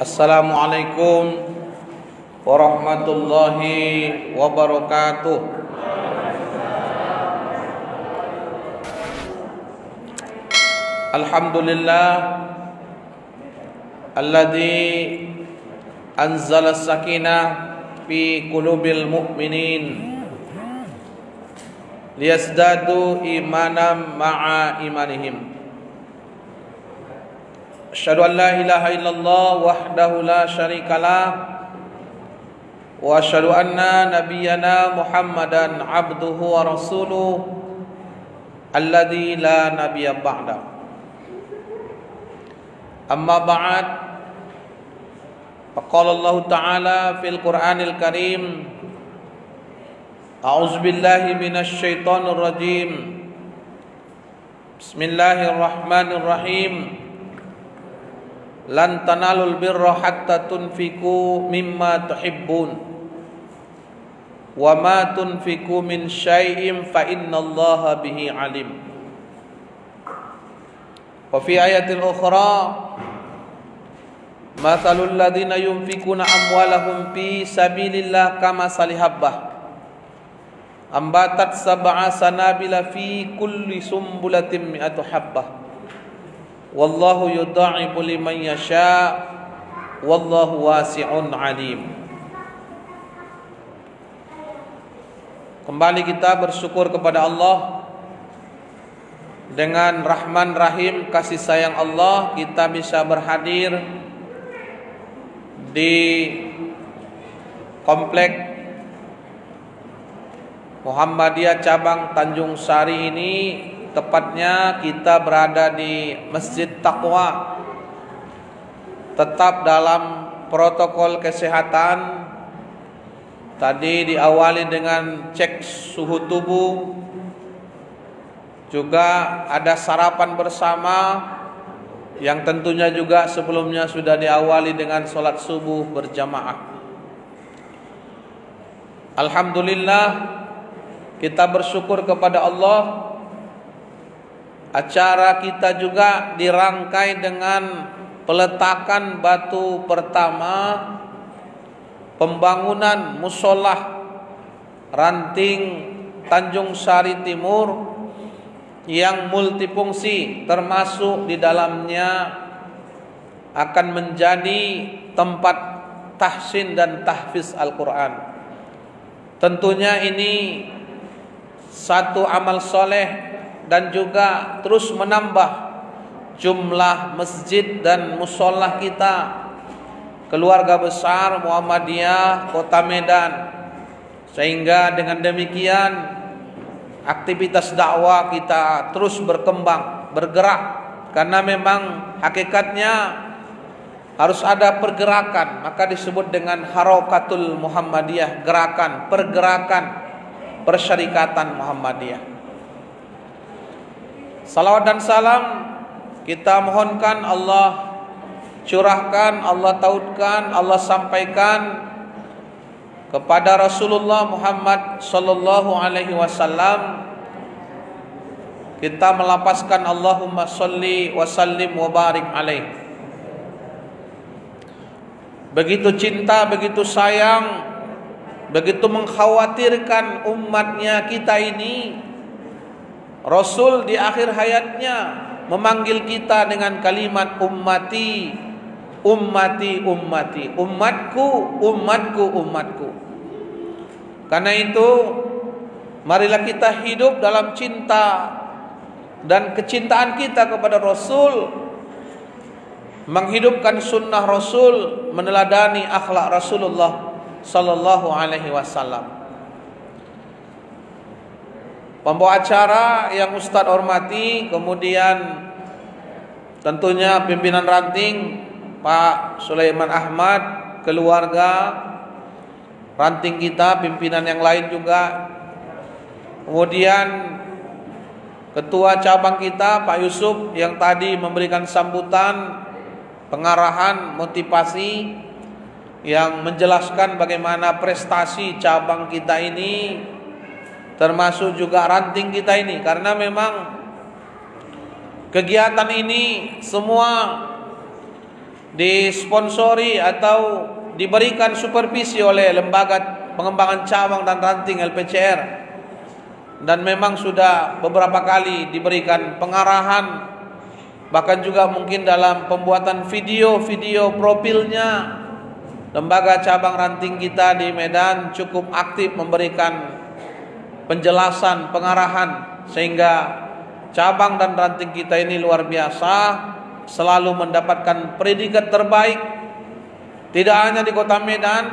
Assalamualaikum warahmatullahi wabarakatuh. Alhamdulillah alladzi anzala as-sakinah fi qulubil mu'minin liyazdadu imanan ma'a imanihim. Asyhadu an la ilaha illallah wahdahu la syarikalah wa asyhadu anna nabiyyana Muhammadan abduhu wa rasuluh alladzi la nabiyya ba'da. Amma ba'd. Faqala Allah Ta'ala fil Qur'anil Karim, A'udzu billahi minasy syaithanir rajim. Bismillahirrahmanirrahim. Lan tanalul birra hatta tunfiqu mimma tuhibbun wa ma tunfiqu min syai'in fa innallaha bihi alim. Wa fi ayatil ukhra mathalul ladzina yunfiquna amwalahum fi sabilillah kamasali habbah ambatat sab'a sanabila fi kulli sumbulatin mi'atu habbah wallahu yudha'ifu liman yasha wallahu wasi'un alim. Kembali kita bersyukur kepada Allah. Dengan rahman rahim kasih sayang Allah kita bisa berhadir di komplek Muhammadiyah cabang Tanjung Sari ini. Tepatnya kita berada di Masjid Taqwa, tetap dalam protokol kesehatan. Tadi diawali dengan cek suhu tubuh, juga ada sarapan bersama yang tentunya juga sebelumnya sudah diawali dengan sholat subuh berjamaah. Alhamdulillah, kita bersyukur kepada Allah. Acara kita juga dirangkai dengan peletakan batu pertama pembangunan musholah Ranting Tanjung Sari Timur yang multifungsi, termasuk di dalamnya akan menjadi tempat tahsin dan tahfiz Al-Quran. Tentunya ini satu amal soleh dan juga terus menambah jumlah masjid dan musholah kita, keluarga besar Muhammadiyah Kota Medan, sehingga dengan demikian aktivitas dakwah kita terus berkembang, bergerak, karena memang hakikatnya harus ada pergerakan, maka disebut dengan Harakatul Muhammadiyah, gerakan, pergerakan, persyarikatan Muhammadiyah. Salawat dan salam kita mohonkan Allah curahkan, Allah tautkan, Allah sampaikan kepada Rasulullah Muhammad sallallahu alaihi wasallam. Kita melapaskan Allahumma sholli wa sallim wa barik alaih. Begitu cinta, begitu sayang, begitu mengkhawatirkan umatnya kita ini. Rasul di akhir hayatnya memanggil kita dengan kalimat ummati, ummati, ummati, umatku, umatku, umatku. Karena itu marilah kita hidup dalam cinta dan kecintaan kita kepada Rasul, menghidupkan sunnah Rasul, meneladani akhlak Rasulullah sallallahu alaihi wasallam. Pembawa acara yang Ustadz hormati, kemudian tentunya pimpinan ranting Pak Sulaiman Ahmad, keluarga ranting kita, pimpinan yang lain juga, kemudian ketua cabang kita Pak Yusuf yang tadi memberikan sambutan, pengarahan, motivasi, yang menjelaskan bagaimana prestasi cabang kita ini, termasuk juga ranting kita ini, karena memang kegiatan ini semua disponsori atau diberikan supervisi oleh Lembaga Pengembangan Cabang dan Ranting LPCR, dan memang sudah beberapa kali diberikan pengarahan, bahkan juga mungkin dalam pembuatan video-video profilnya. Lembaga cabang ranting kita di Medan cukup aktif memberikan penjelasan, pengarahan, sehingga cabang dan ranting kita ini luar biasa, selalu mendapatkan predikat terbaik, tidak hanya di Kota Medan,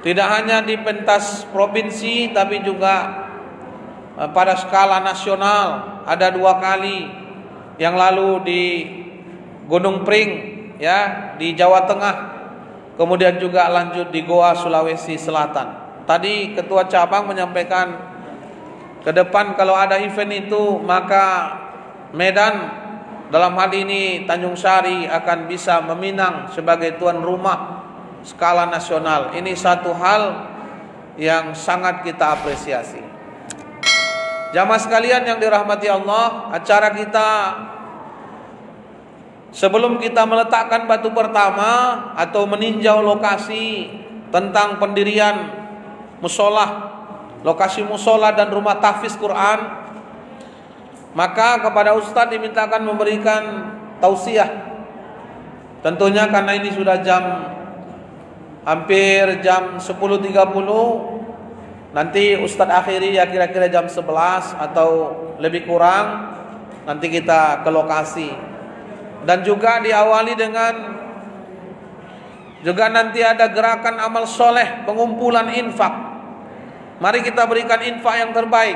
tidak hanya di pentas provinsi, tapi juga pada skala nasional. Ada 2 kali, yang lalu di Gunung Pring ya di Jawa Tengah, kemudian juga lanjut di Goa, Sulawesi Selatan. Tadi ketua cabang menyampaikan ke depan kalau ada event itu, maka Medan dalam hal ini Tanjung Sari akan bisa meminang sebagai tuan rumah skala nasional. Ini satu hal yang sangat kita apresiasi. Jamaah sekalian yang dirahmati Allah, acara kita sebelum kita meletakkan batu pertama atau meninjau lokasi tentang pendirian musola, lokasi musola dan rumah tahfiz Quran, maka kepada Ustadz dimintakan memberikan tausiah. Tentunya karena ini sudah hampir jam 10.30, nanti Ustadz akhiri ya kira-kira jam 11 atau lebih kurang, nanti kita ke lokasi. Dan juga diawali dengan juga nanti ada gerakan amal soleh, pengumpulan infak. Mari kita berikan infak yang terbaik.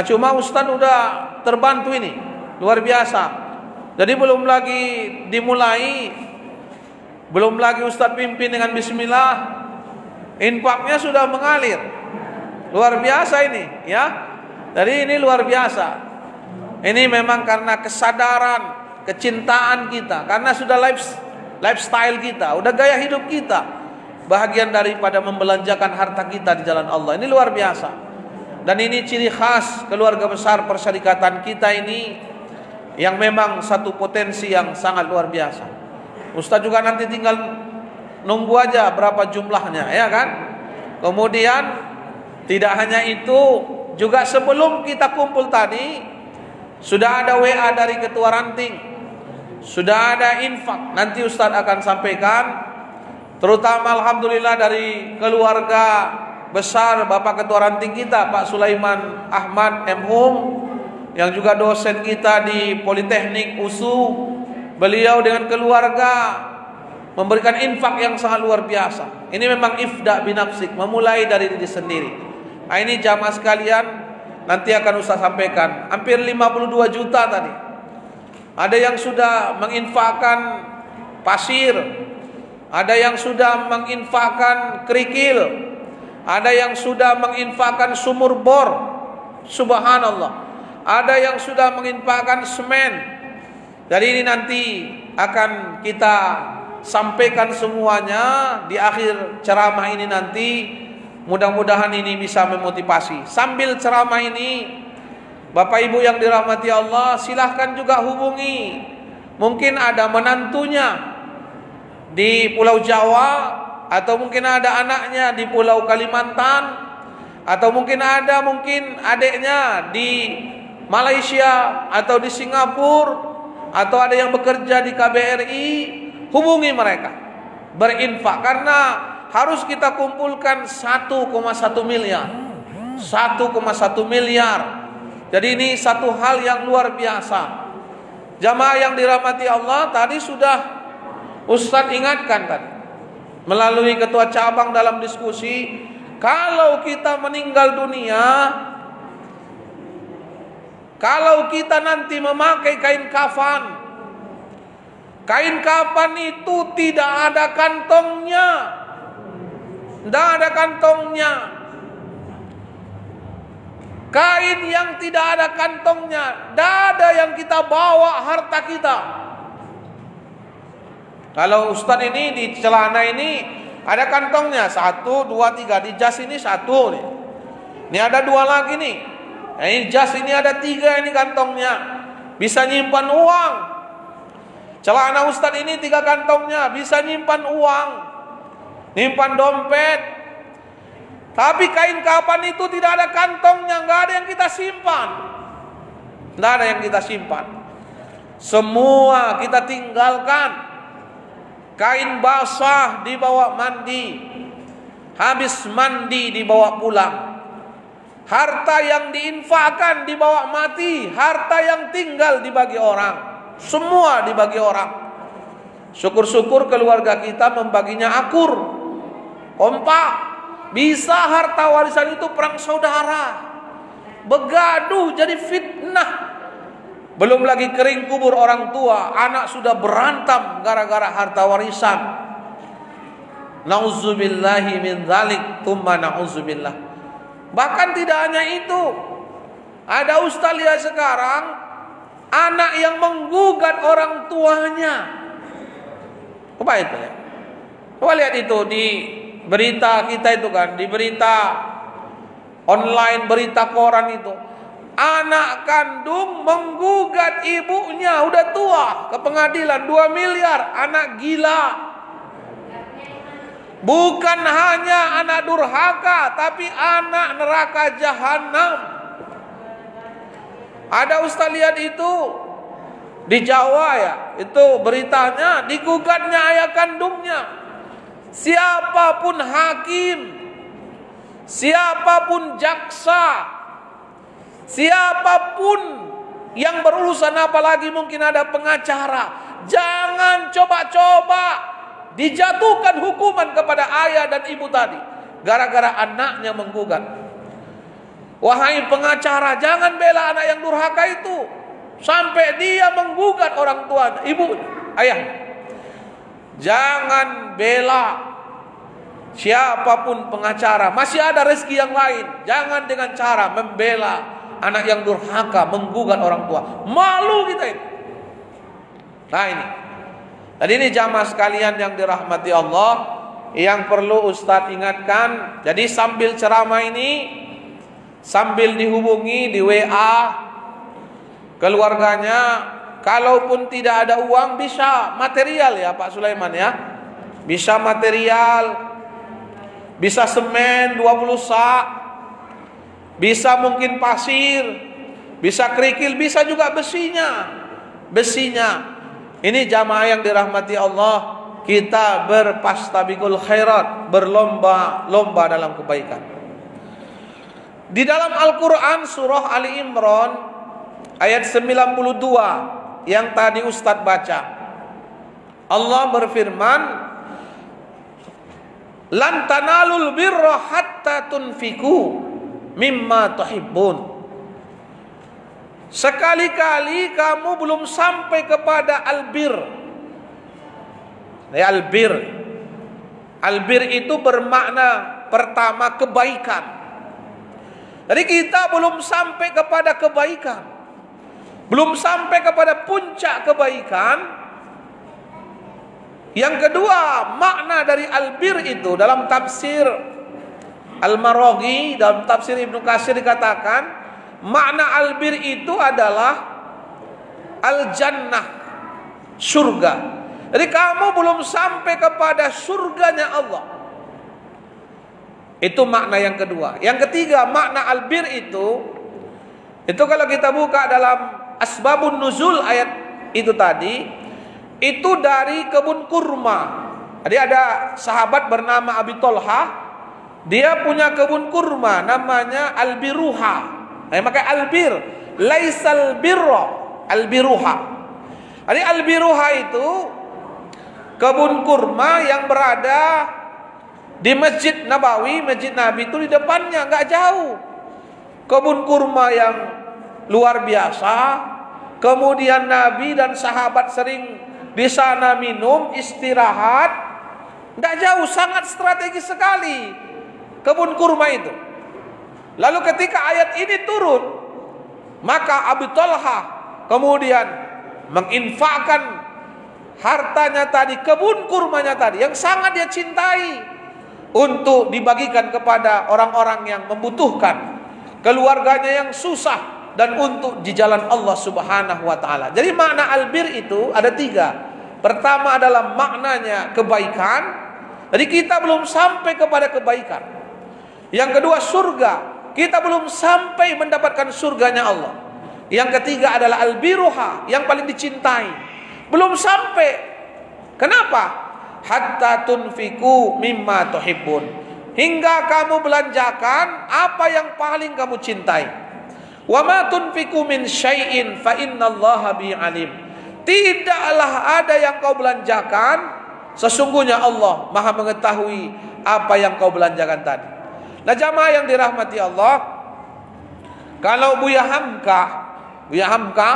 Cuma Ustadz udah terbantu ini, luar biasa. Jadi belum lagi dimulai, belum lagi Ustadz pimpin dengan bismillah, infaknya sudah mengalir. Luar biasa ini ya. Jadi ini luar biasa. Ini memang karena kesadaran, kecintaan kita, karena sudah lifestyle kita, udah gaya hidup kita, bahagian daripada membelanjakan harta kita di jalan Allah. Ini luar biasa. Dan ini ciri khas keluarga besar persyarikatan kita ini, yang memang satu potensi yang sangat luar biasa. Ustaz juga nanti tinggal nunggu aja berapa jumlahnya, ya kan? Kemudian tidak hanya itu, juga sebelum kita kumpul tadi sudah ada WA dari ketua ranting, sudah ada infak. Nanti Ustadz akan sampaikan, terutama alhamdulillah dari keluarga besar Bapak Ketua Ranting kita, Pak Sulaiman Ahmad M.Hum, yang juga dosen kita di Politeknik USU. Beliau dengan keluarga memberikan infak yang sangat luar biasa. Ini memang ifda binafsik, memulai dari diri sendiri. Nah, ini jamaah sekalian, nanti akan Ustaz sampaikan. Hampir 52 juta tadi. Ada yang sudah menginfakkan pasir, ada yang sudah menginfakkan kerikil, ada yang sudah menginfakkan sumur bor, subhanallah, ada yang sudah menginfakkan semen. Jadi ini nanti akan kita sampaikan semuanya di akhir ceramah ini nanti. Mudah-mudahan ini bisa memotivasi. Sambil ceramah ini, Bapak Ibu yang dirahmati Allah, silahkan juga hubungi. Mungkin ada menantunya di Pulau Jawa, atau mungkin ada anaknya di Pulau Kalimantan, atau mungkin adiknya di Malaysia atau di Singapura, atau ada yang bekerja di KBRI. Hubungi mereka, berinfak, karena harus kita kumpulkan 1,1 miliar. 1,1 miliar. Jadi ini satu hal yang luar biasa. Jamaah yang dirahmati Allah, tadi sudah Ustadz ingatkan tadi melalui ketua cabang dalam diskusi, kalau kita meninggal dunia, kalau kita nanti memakai kain kafan, kain kafan itu tidak ada kantongnya. Tidak ada kantongnya. Kain yang tidak ada kantongnya, tidak ada yang kita bawa harta kita. Kalau Ustadz ini di celana ini ada kantongnya, 1, 2, 3. Di jas ini 1 nih. Ini ada 2 lagi nih. Ini jas ini ada 3 ini kantongnya. bisa nyimpan uang. Celana Ustadz ini 3 kantongnya, bisa nyimpan uang, nyimpan dompet. Tapi kain kapan itu tidak ada kantongnya, nggak ada yang kita simpan. Nggak ada yang kita simpan. Semua kita tinggalkan. Kain basah dibawa mandi, habis mandi dibawa pulang. Harta yang diinfakkan dibawa mati, harta yang tinggal dibagi orang. Semua dibagi orang. Syukur-syukur keluarga kita membaginya akur, kompak. Bisa harta warisan itu perang saudara, begaduh jadi fitnah. Belum lagi kering kubur orang tua, anak sudah berantam gara-gara harta warisan. Nauzubillahi min dzalik, tsumma nauzubillah. Bahkan tidak hanya itu, ada ustaz lihat sekarang anak yang menggugat orang tuanya. Apa itu ya? Coba lihat itu di berita kita itu kan, di berita online, berita koran itu. Anak kandung menggugat ibunya, udah tua, ke pengadilan 2 miliar, anak gila. Bukan hanya anak durhaka, tapi anak neraka jahanam. Ada ustaz lihat itu di Jawa ya, itu beritanya, digugatnya ayah kandungnya. Siapapun hakim, siapapun jaksa, siapapun yang berurusan, apalagi mungkin ada pengacara, jangan coba-coba dijatuhkan hukuman kepada ayah dan ibu tadi gara-gara anaknya menggugat. Wahai pengacara, jangan bela anak yang durhaka itu sampai dia menggugat orang tua, ibu, ayah. Jangan bela siapapun pengacara, masih ada rezeki yang lain. Jangan dengan cara membela anak yang durhaka menggugat orang tua. Malu kita ini. Nah ini. Tadi ini jamaah sekalian yang dirahmati Allah, yang perlu Ustadz ingatkan. Jadi sambil ceramah ini, sambil dihubungi di WA keluarganya, kalaupun tidak ada uang bisa material ya Pak Sulaiman ya. Bisa material, bisa semen 20 sak, bisa mungkin pasir, bisa kerikil, bisa juga besinya. Ini jamaah yang dirahmati Allah, kita berpastabiqul khairat, berlomba-lomba dalam kebaikan. Di dalam Al-Quran surah Ali Imran ayat 92 yang tadi Ustadz baca, Allah berfirman, lan tanalul birra hatta tunfiku mimma tuhibbun. Sekali-kali kamu belum sampai kepada albir. Ya, albir. Albir itu bermakna pertama kebaikan. Jadi kita belum sampai kepada kebaikan, belum sampai kepada puncak kebaikan. Yang kedua, makna dari albir itu dalam tafsir Al-Maraghi, dalam tafsir Ibnu Katsir dikatakan, makna albir itu adalah al-jannah, surga. Jadi kamu belum sampai kepada surganya Allah. Itu makna yang kedua. Yang ketiga, makna albir itu kalau kita buka dalam asbabun nuzul ayat itu tadi, itu dari kebun kurma. Jadi ada sahabat bernama Abi Tolha, dia punya kebun kurma namanya Albiruha. Maka albir, laisal birra, albiruha. Jadi albiruha itu kebun kurma yang berada di Masjid Nabawi, Masjid Nabi itu di depannya, nggak jauh. Kebun kurma yang luar biasa. Kemudian Nabi dan sahabat sering di sana minum, istirahat. Nggak jauh, sangat strategis sekali kebun kurma itu. Lalu ketika ayat ini turun, maka Abu Talha kemudian menginfakkan hartanya tadi, kebun kurmanya tadi yang sangat dia cintai, untuk dibagikan kepada orang-orang yang membutuhkan, keluarganya yang susah. dan untuk di jalan Allah Subhanahu wa taala. Jadi makna albir itu ada 3. Pertama adalah maknanya kebaikan. Jadi kita belum sampai kepada kebaikan. Yang kedua surga. Kita belum sampai mendapatkan surganya Allah. Yang ketiga adalah albiruha, yang paling dicintai. Belum sampai. Kenapa? Hatta tunfiku mimma tuhibbun. Hingga kamu belanjakan apa yang paling kamu cintai. Wa ma tunfiku min syai'in fa innallaha bi alim. Tidaklah ada yang kau belanjakan, sesungguhnya Allah Maha mengetahui apa yang kau belanjakan tadi. Nah jamaah yang dirahmati Allah, kalau Buya Hamka,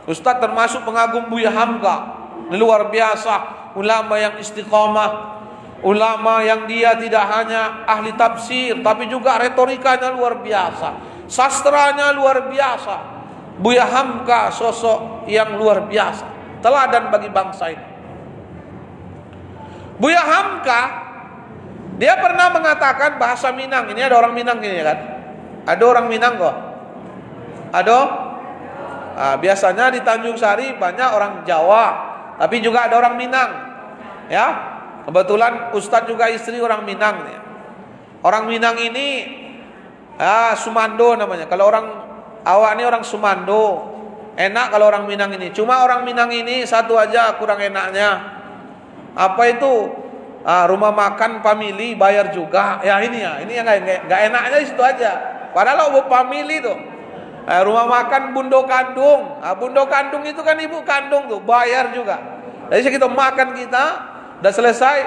Ustaz termasuk pengagum Buya Hamka, luar biasa, ulama yang istiqamah, ulama yang dia tidak hanya ahli tafsir, tapi juga retorikanya luar biasa, sastranya luar biasa. Buya Hamka sosok yang luar biasa, teladan bagi bangsa ini. Buya Hamka, dia pernah mengatakan bahasa Minang. Ini ada orang Minang ini kan? Ada orang Minang kok? Ada? Biasanya di Tanjung Sari banyak orang Jawa, tapi juga ada orang Minang. Ya, kebetulan Ustadz juga istri orang Minang. Ya. Orang Minang ini, Sumando namanya. Kalau orang awak ini orang Sumando, enak kalau orang Minang ini. Cuma orang Minang ini satu aja kurang enaknya. Apa itu? Rumah makan family bayar juga. Ya ini yang nggak enaknya di situ aja. Padahal ibu family tuh. Rumah makan Bundo Kandung. Bundo Kandung itu kan ibu kandung tuh, bayar juga. Jadi kita makan kita, udah selesai.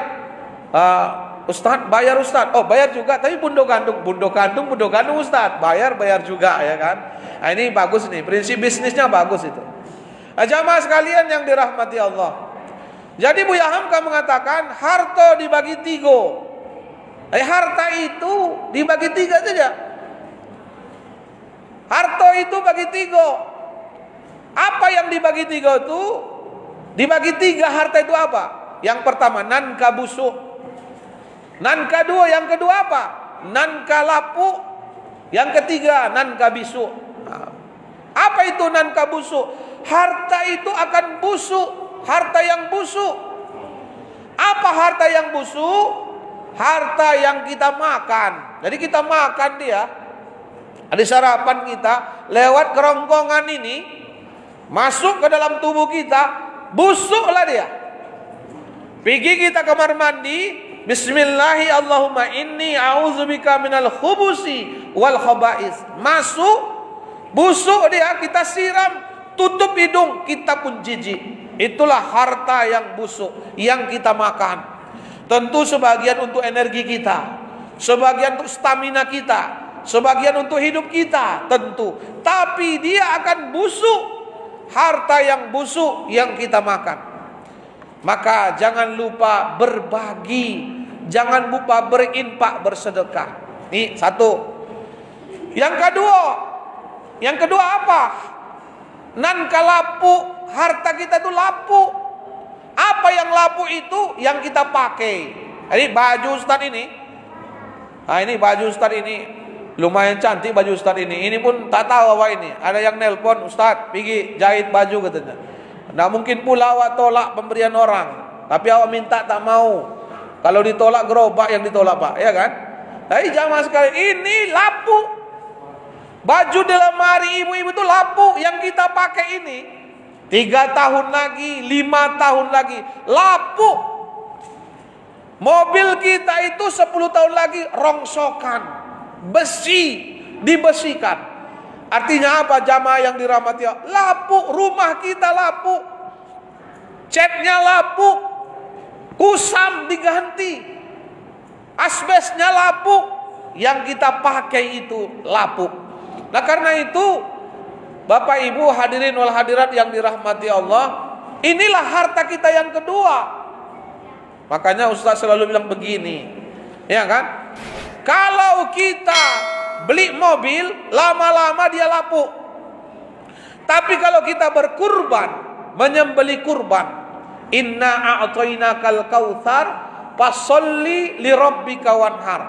Ustadz bayar Ustadz. Oh bayar juga, tapi Bundo Kandung Ustadz bayar juga ya kan. Nah, ini bagus nih, prinsip bisnisnya bagus itu. Jamaah sekalian yang dirahmati Allah. Jadi Buya Hamka mengatakan harta dibagi 3. Harta itu dibagi 3 saja. Harta itu bagi 3. Apa yang dibagi 3 itu? Dibagi 3 harta itu apa? Yang pertama nanka busuk. Nanka 2, yang kedua apa? Nanka lapu. Yang ketiga nanka bisu. Apa itu nanka busuk? Harta itu akan busuk. Harta yang busuk. Apa harta yang busuk? Harta yang kita makan. Jadi kita makan dia, ada sarapan kita, lewat kerongkongan ini, masuk ke dalam tubuh kita, busuklah dia. Pergi kita kamar mandi, bismillahi Allahumma inni a'udzubika minal khubusi wal khaba'is. Masuk, busuk dia, kita siram, tutup hidung, kita pun jijik. Itulah harta yang busuk yang kita makan. Tentu sebagian untuk energi kita, sebagian untuk stamina kita, sebagian untuk hidup kita tentu. Tapi dia akan busuk, harta yang busuk yang kita makan. Maka jangan lupa berbagi, jangan lupa berinfak, bersedekah. Ini satu. Yang kedua apa? Nan kalapu, harta kita itu lapu. Apa yang lapu itu? Yang kita pakai. Jadi baju Ustaz ini, ini baju Ustaz ini lumayan cantik baju Ustaz ini. Ini pun tak tahu apa ini. Ada yang nelpon, Ustaz pergi jahit baju katanya. Nah mungkin pula awak tolak pemberian orang, tapi awak minta tak mau. Kalau ditolak gerobak yang ditolak Pak, ya kan? Tapi jamaah sekali, ini lapu. Baju di lemari ibu-ibu itu lapu yang kita pakai ini. 3 tahun lagi, 5 tahun lagi, lapu. Mobil kita itu 10 tahun lagi rongsokan, besi, dibesikan. Artinya apa jamaah yang dirahmati Allah? Lapu, rumah kita lapu, catnya lapu, kusam diganti, asbesnya lapu, yang kita pakai itu lapu. Nah karena itu Bapak Ibu hadirin wal hadirat yang dirahmati Allah, inilah harta kita yang kedua. Makanya Ustaz selalu bilang begini, ya kan? Kalau kita beli mobil, lama-lama dia lapuk. Tapi kalau kita berkurban, menyembeli kurban, inna a'tainakal kautsar fasolli li rabbika wanhar.